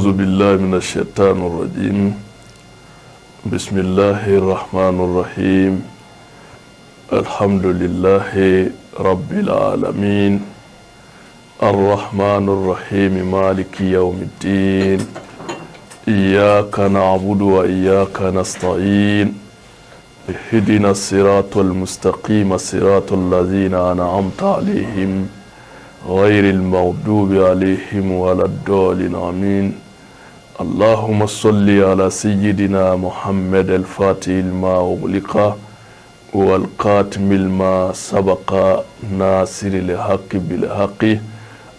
أعوذ بالله من الشيطان الرجيم بسم الله الرحمن الرحيم الحمد لله رب العالمين الرحمن الرحيم مالك يوم الدين إياك نعبد وإياك نستعين اهدنا الصراط المستقيم صراط الذين أنعمت عليهم غير المغضوب عليهم ولا الضالين آمين اللهم صل على سيدنا محمد الفاتح لما أغلق والقاتم لما سبق ناصر الحق بالحق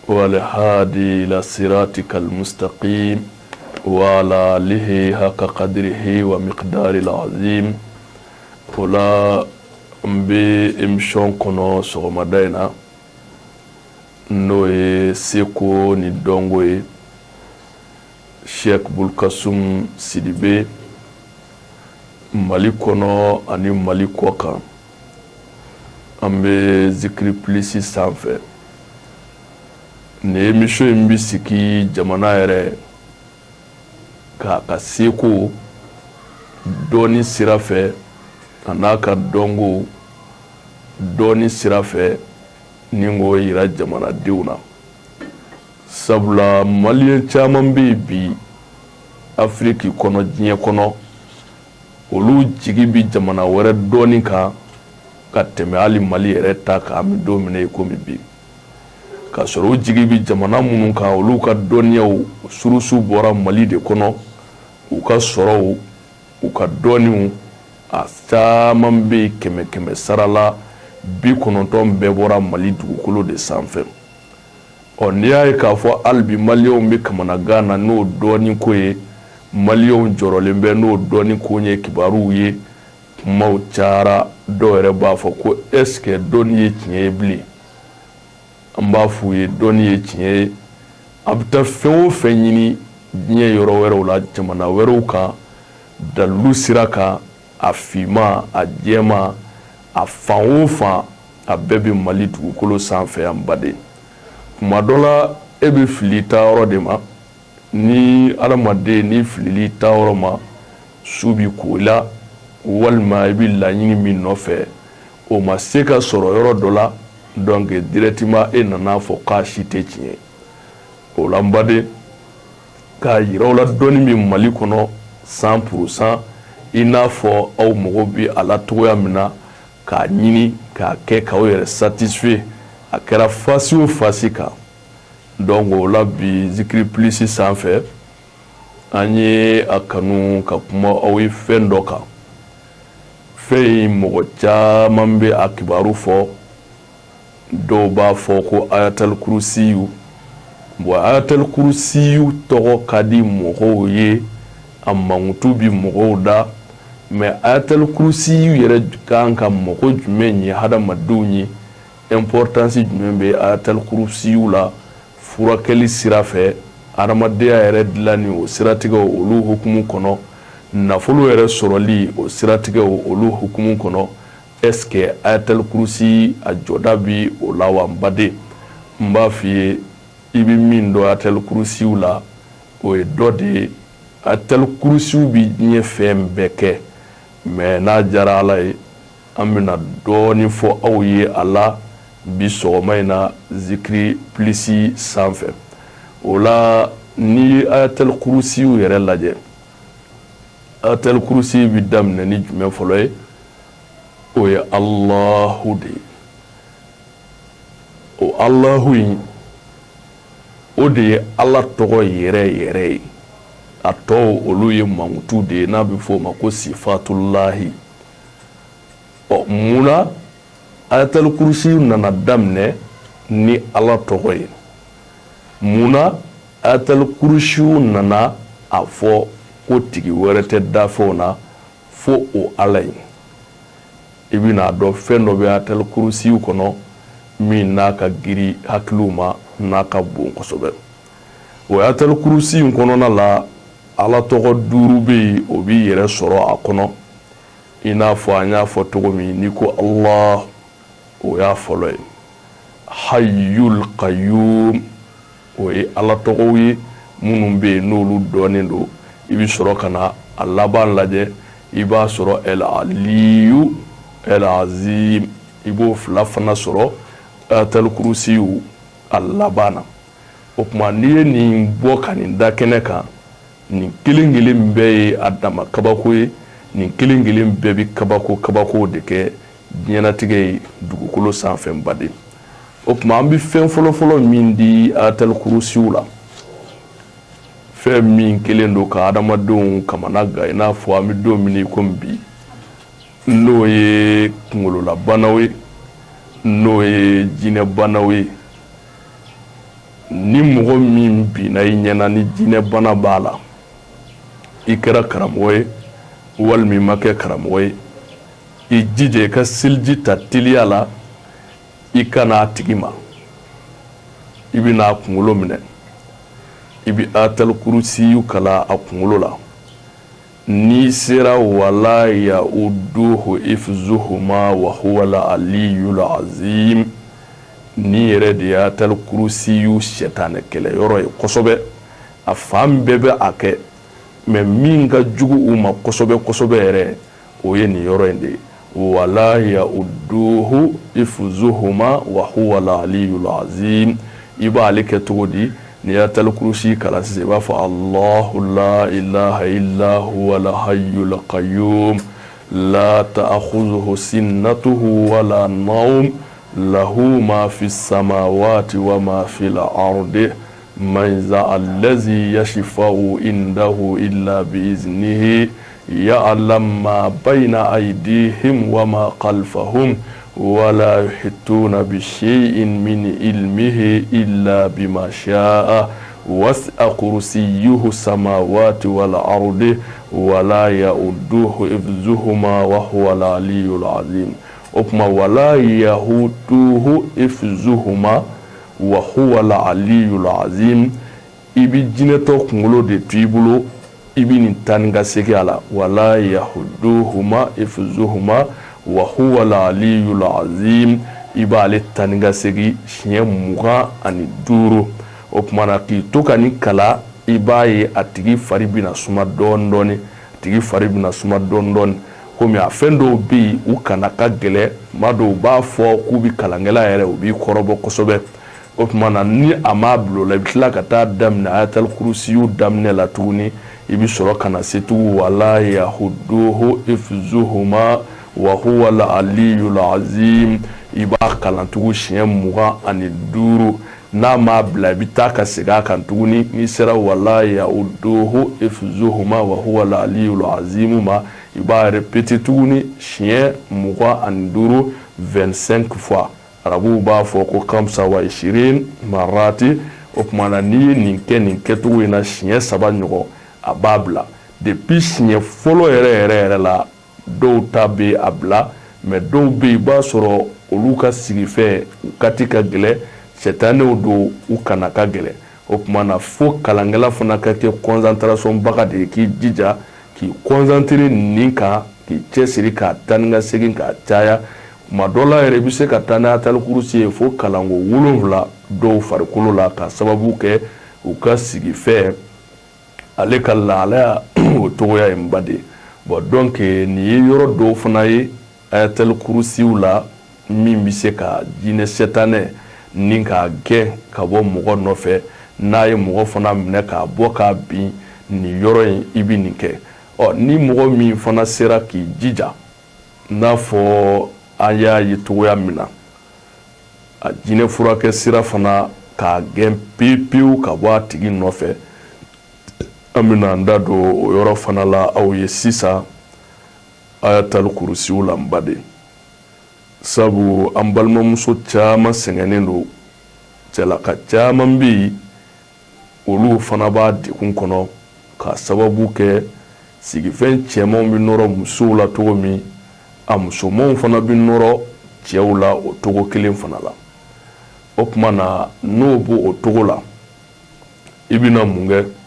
والهادي إلى صراطك المستقيم وعلى آله حق قدره ومقدار العظيم ولا بإمشون كنو سومدينا noe seko ni dongoe Sheikh Bulkasum Sidibe Mali kono ani Mali koka ambe zikri plisi sanfɛ ne emission in bi siki jamana yɛrɛ ka seko dɔɔni sira fɛ an'a ka dɔngo dɔɔni sira fɛ ni ngo yira jamanadenw na sabula maliyɛn caman bɛ bi Afriki kɔnɔ diɲɛ kɔnɔ olu jigi bi jamana wɛrɛ dɔɔni kan ka tɛmɛ hali Mali yɛrɛ ta kan mi don min komi bi ka sɔrɔ u jigi bi jamana minnu kan olu ka dɔnniyaw surusu bɔra Mali de kɔnɔ u ka sɔrɔw u ka dɔnniw a caman bɛ kɛmɛ kɛmɛ sara la 90 bɛɛ bɔra Mali dugukolo de sanfɛ n'i y'a ye k'a fɔ hali bi maliyɛnw bɛ kamanagan na n'o dɔɔni ko ye maliyɛnw jɔrɔlen bɛ n'o dɔɔni ko ye kibaruw ye kumaw cayara dɔw yɛrɛ b'a fɔ ko est-ce que dɔɔni ye tiɲɛ ye bilen an b'a f'u ye dɔɔni ye tiɲɛ ye a bɛ taa fɛn o fɛn ɲini diɲɛ yɔrɔ wɛrɛw la jamana wɛrɛw kan dalilu sira kan a finman a jɛman a fan o fan a bɛɛ bɛ Mali dugukolo sanfɛ yan baden kuma dɔ la e bɛ fili taa yɔrɔ de ma ni adamaden ni filili taa yɔrɔ ma su bi ko la walima i bɛ laɲini min nɔfɛ o ma se ka sɔrɔ yɔrɔ dɔ la donc directement e nana fɔ k'a si tɛ tiɲɛ o la n baden k'a yira aw la dɔɔni bɛ Mali kɔnɔ 100% i n'a fɔ aw mago bɛ a la cogoya min na k'a ɲini k'a kɛ k'aw yɛrɛ satisfait a kɛra fasi o fasi kan donc o la bi zikiri plisi sanfɛ an ye a kanu ka kuma aw ye fɛn dɔ kan fɛn in mɔgɔ caman bɛ a kibaru fɔ dɔw b'a fɔ ko ayatal kurusiyu bon ayatal kurusiyu tɔgɔ ka di mɔgɔw ye a mankutu bi mɔgɔw da mais ayatal kurusiyu yɛrɛ kan ka mɔgɔ jumɛn ye hadamadenw ye importance jumɛn bɛ ayatal kurusiyu la furakɛli sira fɛ adamadenya yɛrɛ dilanni o siratigɛw olu hukumu kɔnɔ nafolo yɛrɛ sɔrɔli o siratigɛw olu hukumu kɔnɔ est-ce que ayatal kurusi a jɔda bi o la wa n baden n b'a f'i ye i bɛ min dɔn ayatal kurusiyu la o ye dɔ de ye ayatal kurusiyu bi diɲɛ fɛn bɛɛ kɛ mais n'a jara Ala ye an bɛna dɔɔni fɔ aw ye a la bi sɔgɔma in na zikiri plisi sanfɛ o la ni ayatal kurusiyu yɛrɛ lajɛ ayatal kurusi bi daminɛ ni jumɛn fɔlɔ ye o ye Allahu de ye o Allahu in o de ye Ala tɔgɔ yɛrɛ yɛrɛ ye a tɔw olu ye mankutu de ye n'a bɛ fɔ o ma ko sifatulahi munna ayatal kurusi nana daminɛ ni Ala tɔgɔ ye munna ayatal kurusi nana a fɔ ko tigi wɛrɛ tɛ dafɛnw na fo o Ala ye i bɛna dɔn fɛn dɔ bɛ ayatal kurusi kɔnɔ min n'a ka giri hakiliw ma n'a ka bon kosɛbɛ o ayatal kurusi kɔnɔna la Ala tɔgɔ 5 bɛ yen o b'i yɛrɛ sɔrɔ a kɔnɔ i n'a fɔ an y'a fɔ cogo min ni ko Allah o y'a fɔlɔ ye Hayyul Qayyum o ye Ala tɔgɔw ye minnu bɛ yen n'olu dɔɔnin don i bɛ sɔrɔ ka na a laban lajɛ i b'a sɔrɔ el aliyu el azim i b'o fila fana sɔrɔ ayatal kurusiyu a laban na o tuma n'i ye nin bɔ ka nin da kɛnɛ kan nin kelen kelen bɛɛ ye a dama kabako ye nin kelen kelen bɛɛ bɛ kabako de kɛ diɲɛlatigɛ ye dugukolo sanfɛ baden o tuma an bɛ fɛn fɔlɔ min di ayatal kurusiyu la fɛn min kelen don ka adamadenw kamana gan i n'a fɔ an bɛ don min komi bi n'o ye kunkololabanaw ye n'o ye jinɛbanaw ye ni mɔgɔ min binna i ɲɛna ni jinɛbana b'a la i kɛra karamɔgɔ ye walima i ma kɛ karamɔgɔ ye i jija i ka seliji ta teliya la i kana a tigi ma i bɛna a kunkolo minɛ i bɛ ayatal kurusiyu kala a kunkolo la n'i sera wala yauduhu ifzuhuma wa huwa al-aliyyul azim ni yɛrɛ de ye ayatal kurusiyu sɛtanɛ kɛlɛyɔrɔ ye kosɛbɛ a fan bɛɛ bɛ a kɛ mais min ka jugu u ma kosɛbɛ yɛrɛ o ye nin yɔrɔ in de ye wala yauduhu ifzuhuma wa huwa al-aliyyul azim i b'ale kɛ cogo di ni ayatal kurusi kala sisan i b'a fɔ Allahu la ilaha illa huwa al-hayyul qayyum la ta'khudhuhu sinatuhu wala nawm lahu ma fi samawati wa ma fi al-ardi man za allazi yashfa'u indahu illa bi iznihi ya'lam ma bayna aydihim wa ma khalfahum ولا يحيطون بشيء من علمه إلا بما شاء وسع كرسيه السماوات والأرض ولا يؤوده حفظهما وهو العلي العظيم وكما ولا يؤوده حفظهما وهو العلي العظيم ibi jineto kungolo de tuibulo ibi ni tanga segala wala yahuduhuma ifzuhuma wa huwa al-aliyyul azim ibale taniga segi siɲɛ 25 o kumana k'i to ka ni kala i b'a ye a tigi fari bɛna suma dɔɔni komi a fɛn dɔw bɛ yen u kana ka gɛlɛ maa dɔw b'a fɔ k'u bɛ kalankɛla yɛrɛ u b'i kɔrɔbɔ kosɛbɛ o kumana ni a m'a bila o la i bɛ tila ka taa daminɛ ayatal kurusiyu daminɛ la tuguni i bɛ sɔrɔ ka na se tugun wala yahuduhu ifzuhuma wa huwa al-aliyyul azim i b'a kalan tugun siɲɛ 25 n'a m'a bila i bɛ taa ka segin a kan tuguni n'i sera wala yauduhu ifzuhuma wa huwa al-aliyyul azim ma i b'a répéter tuguni siɲɛ 25 25 fois arabuw b'a fɔ ko kamsa wa ishirin marati o kumana n'i ye nin kɛcogo in na siɲɛ 3 ɲɔgɔn a b'a bila depuis siɲɛ fɔlɔ yɛrɛ la dɔw ta bɛ a bila mais dɔw bɛ yen i b'a sɔrɔ olu ka sigifɛ u kati ka gɛlɛ sɛtanɛw don u kana ka gɛlɛ o kumana fo kalankɛla fana ka kɛ concentration baga de ye k'i jija k'i concentrer nin kan k'i cɛsiri k'a taa ni ka segin k'a caya tuma dɔ la yɛrɛ i bɛ se ka taa n'ayatal kurusi ye fo kalanko 7 dɔw farikolo la ka sababu kɛ u ka sigifɛ ale ka lahalaya o cogoya ye n ba de bon donc nin ye yɔrɔ dɔw fana ye ayatal kurusiw la min bɛ se ka jinɛ sɛtanɛ ni k'a gɛn ka bɔ mɔgɔ nɔfɛ n'a ye mɔgɔ fana minɛ k'a bɔ k'a bin nin yɔrɔ in i bɛ nin kɛ ni mɔgɔ min fana sera k'i jija n'a fɔ an y'a ye cogoya min na a jinɛ furakɛ sira fana k'a gɛn pewu ka bɔ a tigi nɔfɛ an bɛna an da don o yɔrɔ fana la aw ye sisan ayatal kurusiw la n baden sabu an balimamuso caman sɛgɛnnen don cɛlaka caman bɛ yen olu fana b'a degun kɔnɔ ka sababu kɛ sigifɛn cɛmanw bɛ nɔrɔ musow la cogo min a musomanw fana bɛ nɔrɔ cɛw la o cogo kelen fana la o tuma na n'o b'o o cogo la i bɛna mun kɛ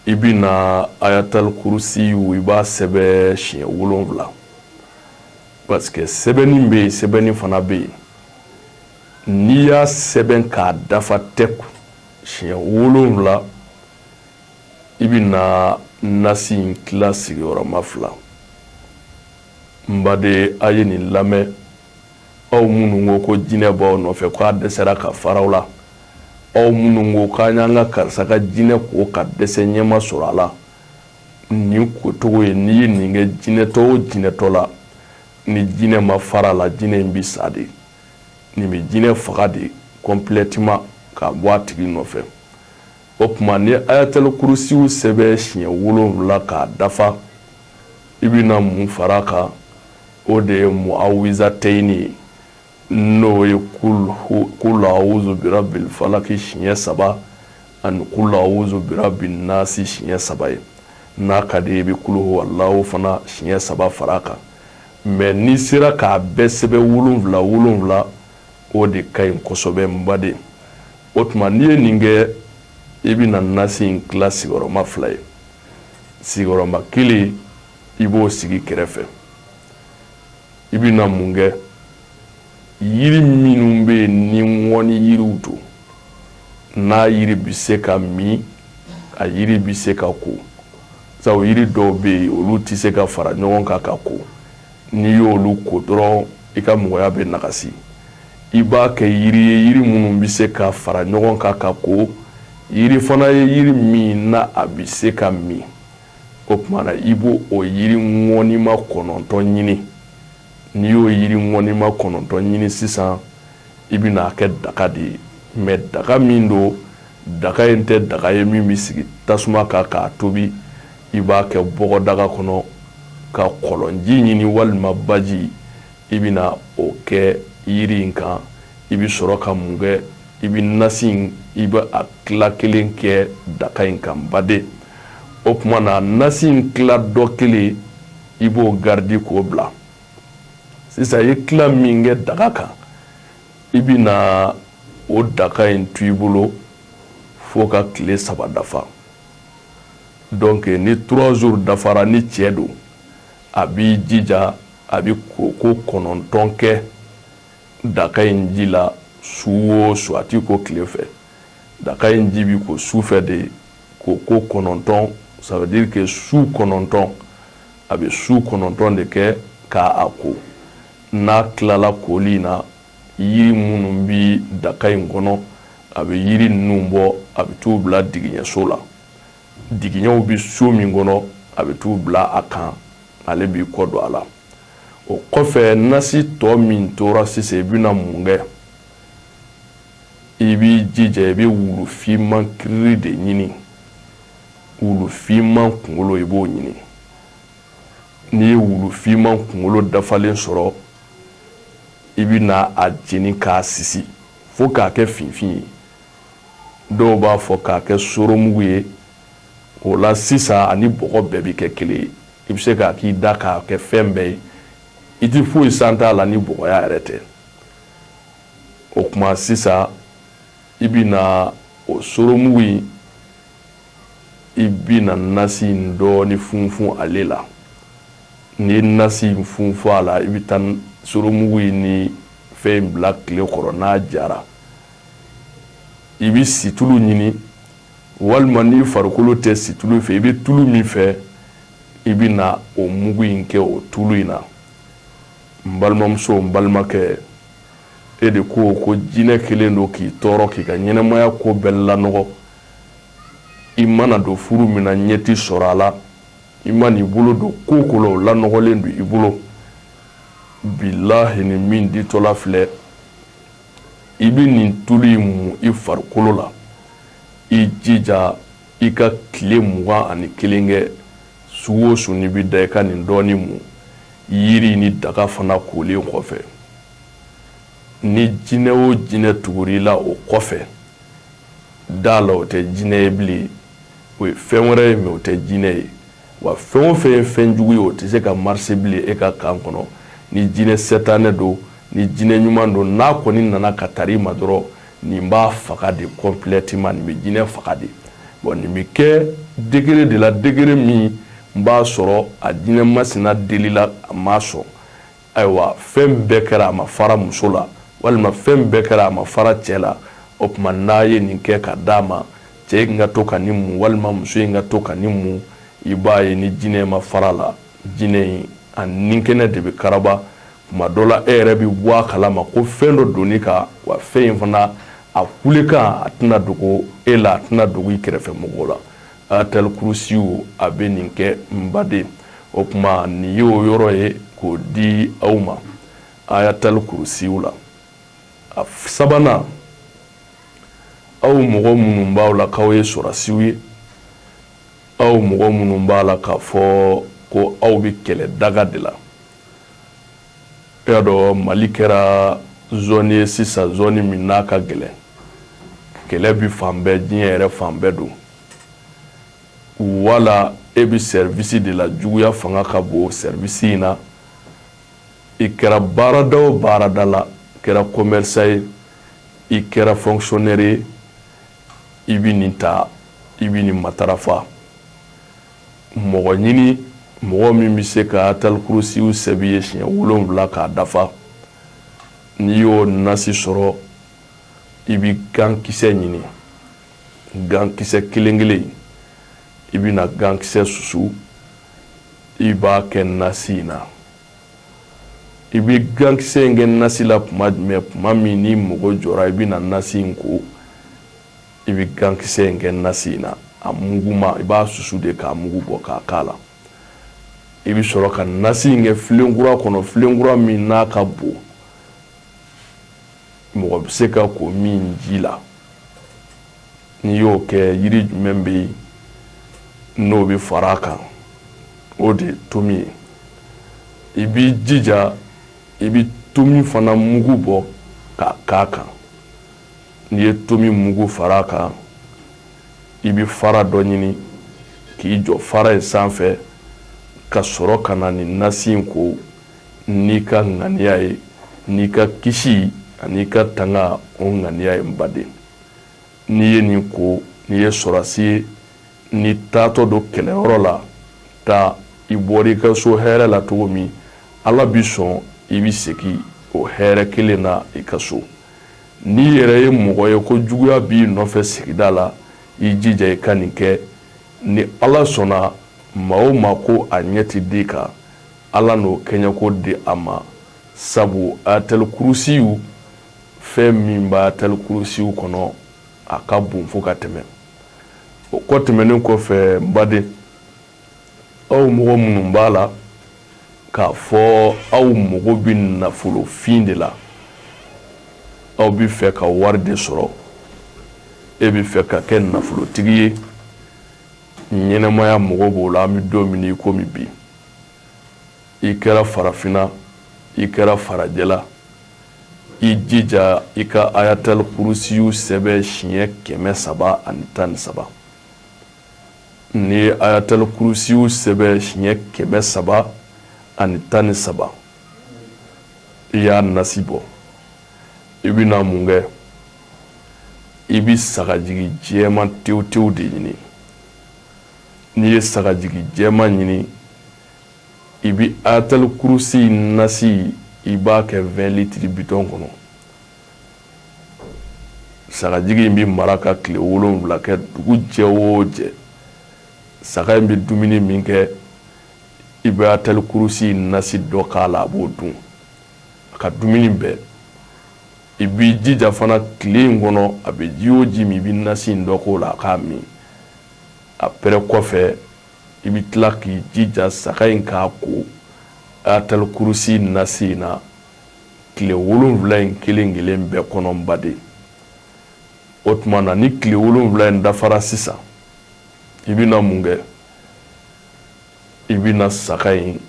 i bɛna ayatal kurusiw i b'a sɛbɛn siɲɛ 7 parce que sɛbɛnni bɛ yen sɛbɛnni fana bɛ yen n'i y'a sɛbɛn k'a dafa tɛk siɲɛ 7 i bɛna nasi in tila sigiyɔrɔma 2 n baden a ye nin lamɛn aw minnu ko ko jinɛ b'aw nɔfɛ k'a dɛsɛra ka faraw la aw minnu ko k'an y'an ka karisa ka jinɛ ko ka dɛsɛ ɲɛma sɔrɔ a la nin kotogo ye n'i ye nin kɛ jinɛtɔ o jinɛtɔ la ni jinɛ ma fara la jinɛ in bi sa de nin bɛ jinɛ faga de complètement ka bɔ a tigi nɔfɛ o tuma ni ayatal kurusiw sɛbɛn siɲɛ 7 k'a dafa i bɛna mun fara kan o de ye muawizatayini ye n'o ye kul a'uzu birabbil falaki siɲɛ 3 ani kul a'uzu birabbin nasi siɲɛ 3 ye n'a ka di i bɛ kul huwallahu fana siɲɛ 3 fara kan mais n'i sera k'a bɛɛ sɛbɛn 7 o de ka ɲi kosɛbɛ n baden o tuma n'i ye nin kɛ i bɛna nasi in tila sigiyɔrɔma 2 ye sigiyɔrɔma 1 i b'o sigi kɛrɛfɛ i bɛna mun kɛ yiri minnu bɛ yen ni ŋɔni yiriw don n'a yiri bɛ se ka min a yiri bɛ se ka ko sabu yiri dɔw bɛ yen olu tɛ se ka fara ɲɔgɔn kan ka ko n'i y'olu ko dɔrɔn i ka mɔgɔya bɛ nagasi i b'a kɛ yiri ye yiri minnu bɛ se ka fara ɲɔgɔn kan ka ko yiri fana ye yiri min na a bɛ se ka min o tuma na i b'o o yiri ŋɔnima 9 ɲini n'i y'o yiri ŋɔnima 9 ɲini sisan i bɛna kɛ daga de ye mais daga min don daga in tɛ daga ye min bɛ sigi tasuma kan k'a tobi i b'a kɛ bɔgɔdaga kɔnɔ ka kɔlɔnji ɲini walima baji i bɛna o kɛ yiri in kan i bɛ sɔrɔ ka mun kɛ i bɛ nasi in i bɛ a tila kelen kɛ daga in kan baden o tuma na nasi in tila dɔ kelen i b'o garidi k'o bila sisan i ye tila min kɛ daga kan i bɛna o daga in to i bolo fo ka tile 3 dafa donc ni 3 jours dafara ni cɛ don a b'i jija a bɛ ko 9 kɛ daga in ji la su o su a t'i ko tile fɛ daga in ji bɛ ko su fɛ de ko 9 ça veut dire que su 9 a bɛ su 9 de kɛ k'a ko n'a tilala koli in na yiri minnu bɛ daga in kɔnɔ a bɛ yiri ninnu bɔ a bɛ t'u bila digiɲɛso la digiɲɛw bɛ so min kɔnɔ a bɛ t'u bila a kan ale b'i kɔ don a la o kɔfɛ nasi tɔ min tora sisan i bɛna mun kɛ i b'i jija i bɛ wulufinman kiriri de ɲini wulufinman kunkolo i b'o ɲini n'i ye wulufinman kunkolo dafalen sɔrɔ i bɛna a jeni k'a sisi fo k'a kɛ finfin ye dɔw b'a fɔ k'a kɛ soromugu ye o la sisan ani bɔgɔ bɛɛ bɛ kɛ kelen ye i bɛ se k'a k'i da k'a kɛ fɛn bɛɛ ye i tɛ foyi san t'a la ni bɔgɔya yɛrɛ tɛ o tuma sisan i bɛna o soromugu in i bɛna nasi in dɔɔni funfun ale la n'i ye nasi in funfun a la i bɛ taa soromugu in ni fɛn in bila tile kɔrɔ n'a jara i bɛ situlu ɲini walima n'i farikolo tɛ situlu fɛ i bɛ tulu min fɛ i bɛna o mugu in kɛ o tulu in na n balimamuso n balimakɛ e de ko jinɛ kelen don k'i tɔɔrɔ k'i ka ɲɛnɛmaya ko bɛɛ lanɔgɔ i mana don furu min na ɲɛti sɔrɔ a la i man'i bolo don ko ko la o lanɔgɔlen don i bolo bilahi ni min ditɔla filɛ i bɛ nin tulu in mun i farikolo la i jija i ka tile 21 kɛ su o su n'i bɛ da i ka nin dɔɔni mun yiri ni daga fana kolen kɔfɛ ni jinɛ o jinɛ tugur'i la o kɔfɛ da la o tɛ jinɛ ye bilen o ye fɛn wɛrɛ ye mais o tɛ jinɛ ye wa fɛn o fɛn ye fɛn jugu ye o tɛ se ka marcher bilen e ka kan kɔnɔ ni jinɛ sɛtanɛ don ni jinɛ ɲuman don n'a kɔni nana ka tari ma dɔrɔn nin b'a faga de complètement nin bɛ jinɛ faga de bon nin bɛ kɛ degré de la degré min n b'a sɔrɔ a jinɛ masina deli la a ma sɔn ayiwa fɛn bɛɛ kɛra a ma fara muso la walima fɛn bɛɛ kɛra a ma fara cɛ la o tuma n'a ye nin kɛ ka d'a ma cɛ in ka to ka nin mun walima muso in ka to ka nin mun i b'a ye ni jinɛ ma fara la jinɛ in a ninkɛnɛ de bɛ karaba tuma dɔ la e yɛrɛ bɛ bɔ a kalama ko fɛn dɔ donni kan wa fɛn in fana a kulekan a tɛna dogo e la a tɛna dogo i kɛrɛfɛ mɔgɔw la Ayatal Kursiw a bɛ nin kɛ n baden o tuma nin ye o yɔrɔ ye k'o di aw ma Ayatal Kursiw la a sabanan aw mɔgɔ minnu b'aw la k'aw ye sɔrɔsiw ye aw mɔgɔ minnu b'a la k'a fɔ ko aw bɛ kɛlɛ daga de la e y'a dɔn Mali kɛra zone ye sisan zone min n'a ka gɛlɛn kɛlɛ bi fan bɛɛ diɲɛ yɛrɛ fan bɛɛ don wala e bi service de la juguya fanga ka bon service in na i kɛra baarada o baarada la kɛra commerçant ye i kɛra fonctionnaire ye i bi nin ta i bi nin matarafa mɔgɔ ɲini mɔgɔ min bɛ se ka Ayatal Kursiw sɛbi ye siɲɛ 7 k'a dafa n'i y'o nasi sɔrɔ i bi gankisɛ ɲini gankisɛ kelen kelen i bɛna gankisɛ susu i b'a kɛ nasi in na i bi gankisɛ in kɛ nasi la tuma jumɛn tuma min ni mɔgɔ jɔra i bɛna nasi in ko i bi gankisɛ in kɛ nasi in na a muguma i b'a susu de k'a mugu bɔ k'a k'a la i bi sɔrɔ ka nasi in kɛ filenkura kɔnɔ filenkura min n'a ka bon mɔgɔ bɛ se ka ko min ji la n'i y'o kɛ yiri jumɛn bɛ yen n'o bɛ fara a kan o de ye tomi ye i b'i jija i bi tomi fana mugu bɔ k'a k'a kan n'i ye tomi mugu fara a kan i bi fara dɔ ɲini k'i jɔ fara in sanfɛ ka sɔrɔ ka na nin nasi in ko n'i ka ŋaniya ye n'i ka kisi ani ka tanga o ŋaniya ye n baden n'i ye nin ko n'i ye sɔrɔsi ye ni taatɔ don kɛlɛyɔrɔ la taa i bɔra i ka so hɛrɛ la cogo min Ala bi sɔn i bi segin o hɛrɛ kelen na i ka so n'i yɛrɛ ye mɔgɔ ye ko juguya b'i nɔfɛ sigida la i jija i ka nin kɛ ni Ala sɔnna maa o maa ko a ɲɛ ti di kan Ala n'o kɛɲɛko di a ma sabu Ayatal Kursiw fɛn min b'a Ayatal Kursiw kɔnɔ a ka bon fo ka tɛmɛ o kɔ tɛmɛnen kɔfɛ n baden aw mɔgɔ minnu b'a la k'a fɔ aw mago bɛ nafolofin de la aw bɛ fɛ ka wari de sɔrɔ e bɛ fɛ ka kɛ nafolotigi ye ɲɛnɛmaya mɔgɔ b'o la an bɛ don min i komi bi i kɛra farafinna i kɛra farajɛla i jija i ka Ayatal Kursiw sɛbɛn siɲɛ 313 n'i ye Ayatal Kursiw sɛbɛn siɲɛ 313 i y'a nasi bɔ i bɛna mun kɛ i bi sagajigi jɛman tewu tewu de ɲini n'i ye sagajigi jɛman ɲini i bi Ayatal Kursiw nasi i b'a kɛ 20 litres bitɔn kɔnɔ sagajigi in bi mara ka tile 7 kɛ dugu jɛ o jɛ saga in bi dumuni min kɛ i bɛ Ayatal Kursiw nasi dɔ k'a la a b'o dun a ka dumuni bɛɛ i b'i jija fana tile in kɔnɔ a bɛ ji o ji min i bi nasi in dɔ k'o la a k'a min a pɛrɛ kɔfɛ i bi tila k'i jija saga in k'a ko Ayatal Kursiw nasi in na tile 7 in kelen kelen bɛɛ kɔnɔ n baden o tuma na ni tile 7 in dafara sisan i bɛna mun kɛ i bɛna saga in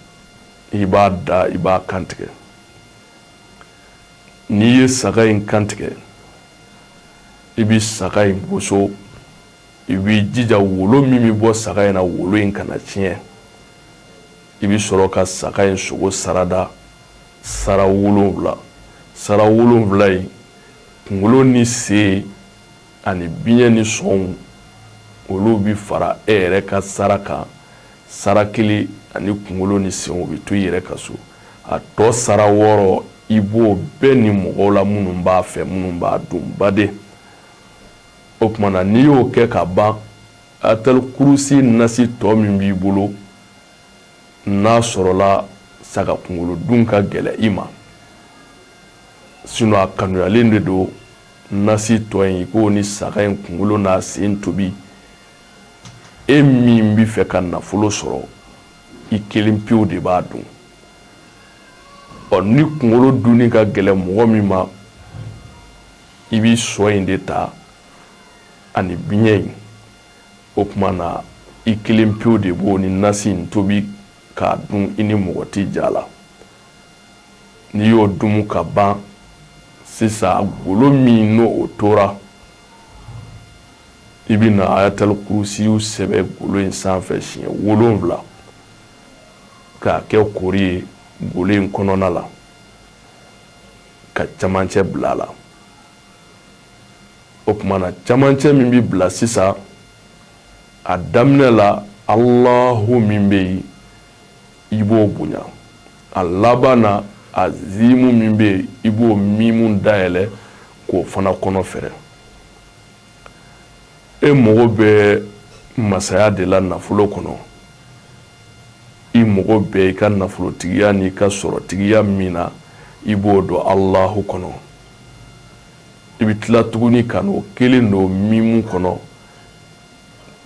i b'a da i b'a kantigɛ n'i ye saga in kantigɛ i bi saga in goso i b'i jija wolo min bɛ bɔ saga in na wolo in kana tiɲɛ i bi sɔrɔ ka saga in sogo sarada sara 7 sara 7 in kunkolo ni sen ani biɲɛ ni sɔnw olu bi fara e yɛrɛ ka sara kan sara kelen ani kunkolo ni sen o bi to i yɛrɛ ka so a tɔ sara 6 i b'o bɛɛ ni mɔgɔw la minnu b'a fɛ minnu b'a dun baden o kumana n'i y'o kɛ ka ban ayatal kurusi nasi tɔ min b'i bolo n'a sɔrɔla saga kunkolo dun ka gɛlɛ i ma sinon a kanuyalen de don nasi tɔ in ko ni saga in kunkolo n'a sen tobi e min bɛ fɛ ka nafolo sɔrɔ i kelen pewu de b'a dun ni kunkolo dunni ka gɛlɛ mɔgɔ min ma i b'i sɔ in de ta ani biɲɛ in o kuma na i kelen pewu de b'o ni nasi in tobi k'a dun i ni mɔgɔ t'i ja la n'i y'o dun ka ban sisan golo min n'o o tora i bɛ na ayatal kurusiw sɛbɛn golo in sanfɛ siɲɛ 7 k'a kɛ kori ye golo in kɔnɔna la ka camancɛ bila a la o kuma na camancɛ min bɛ bila sisan a daminɛ la Allahu min bɛ yen i b'o bonya a laban na azimu min bɛ yen i b'o mimu dayɛlɛ k'o fana kɔnɔ fɛrɛ e mago bɛ masaya de la nafolo kɔnɔ i mago bɛ i ka nafolotigiya n'i ka sɔrɔtigiya min na i b'o dɔn Allahu kɔnɔ i bɛ tila tuguni ka n'o kelen don mimu kɔnɔ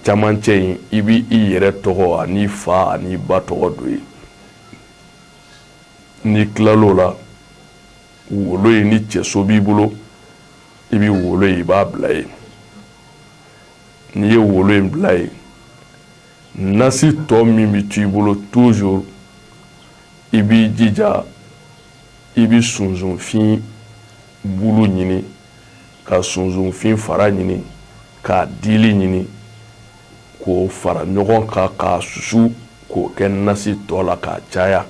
camancɛ in i bɛ i yɛrɛ tɔgɔ ani fa ani ba tɔgɔ don ye n'i tilal'o la wolo in ni cɛso b'i bolo i bɛ wolo in i b'a bila yen n'i ye wolo in bila yen nasi tɔ min bɛ to i bolo toujours i b'i jija i bɛ sunsunfin bulu ɲini ka sunsunfin fara ɲini k'a dili ɲini k'o fara ɲɔgɔn kan k'a susu k'o kɛ nasi tɔ la k'a caya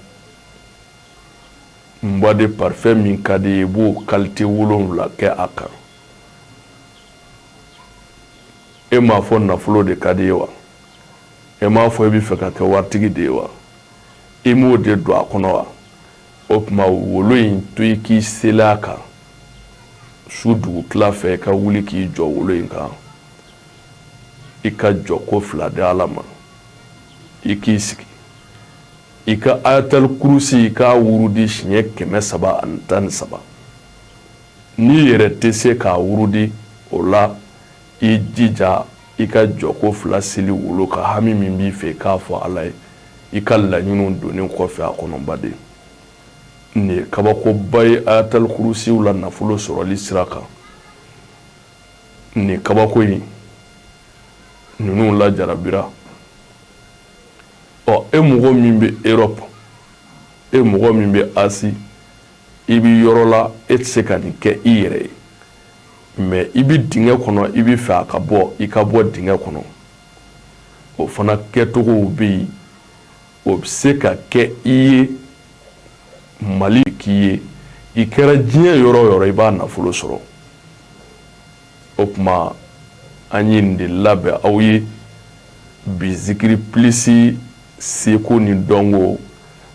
bois de parfum min ka di i b'o qualité 7 kɛ a kan e m'a fɔ nafolo de ka di ye wa e m'a fɔ i bɛ fɛ ka kɛ waritigi de ye wa i m'o de don a kɔnɔ wa o tuma wolo in to i k'i seli a kan su dugutila fɛ i ka wuli k'i jɔ wolo in kan i ka jɔ ko 2 di Ala ma i k'i sigi i ka ayatal kurusi i k'a wurudi siɲɛ 313 n'i yɛrɛ tɛ se k'a wurudi o la i jija i ka jɔ ko 2 seli wolo ka hami min b'i fɛ i k'a fɔ Ala ye i ka laɲiniw donnen kɔfɛ a kɔnɔ baden nin ye kabakoba ye ayatal kurusiw la nafolo sɔrɔli sira kan nin kabako in ninnu lajarabira e mɔgɔ min bɛ Europe e mɔgɔ min bɛ Asie i bɛ yɔrɔ la e tɛ se ka nin kɛ i yɛrɛ ye mais i bɛ dingɛ kɔnɔ i bɛ fɛ a ka bɔ i ka bɔ dingɛ kɔnɔ o fana kɛcogow bɛ yen o bɛ se ka kɛ i ye Mali k'i ye i kɛra diɲɛ yɔrɔ o yɔrɔ i b'a nafolo sɔrɔ o tuma an ye nin de labɛn aw ye bi zikiri pilisi seko ni dɔnko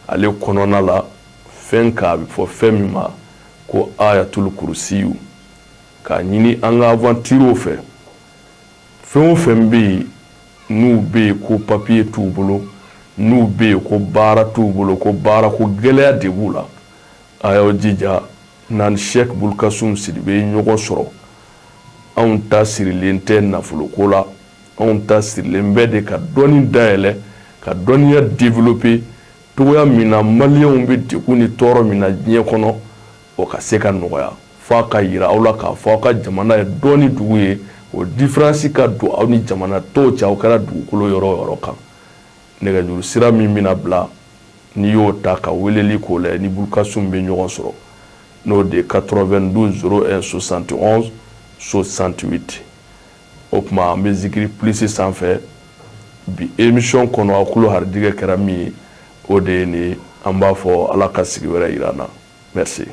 ale kɔnɔna la fɛn k'a bɛ fɔ fɛn min ma ko ayatul kurusiyu k'a ɲini an ka aventure fɛ fɛn o fɛn bɛ yen n'u bɛ yen ko papier t'u bolo n'u bɛ yen ko baara t'u bolo ko baara ko gɛlɛya de b'u la a y'aw jija n'an Sheikh Bulkasum Sidibe ye ɲɔgɔn sɔrɔ anw ta sirilen tɛ nafoloko la anw ta sirilen bɛ de ka dɔnni dayɛlɛ ka dɔnniya développer togoya min na maliyɛnw bɛ degun ni tɔɔrɔ min na diɲɛ kɔnɔ o ka se ka nɔgɔya f'a ka yira aw la k'a fɔ aw ka jamana ye dɔnni dugu ye o différence ka don aw ni jamana tɔw cɛ aw kɛra dugukolo yɔrɔ o yɔrɔ kan nɛgɛjuru sira min bɛna bila n'i y'o ta ka weleli k'o la ni Bulkasum bɛ ɲɔgɔn sɔrɔ n'o de 92 01 71 68 o tuma an bɛ zikiri pilisi sanfɛ bi émission kɔnɔ a kulo harijɛgɛ kɛra min ye o de ye nin ye an b'a fɔ Ala ka sigi wɛrɛ yir'an na merci.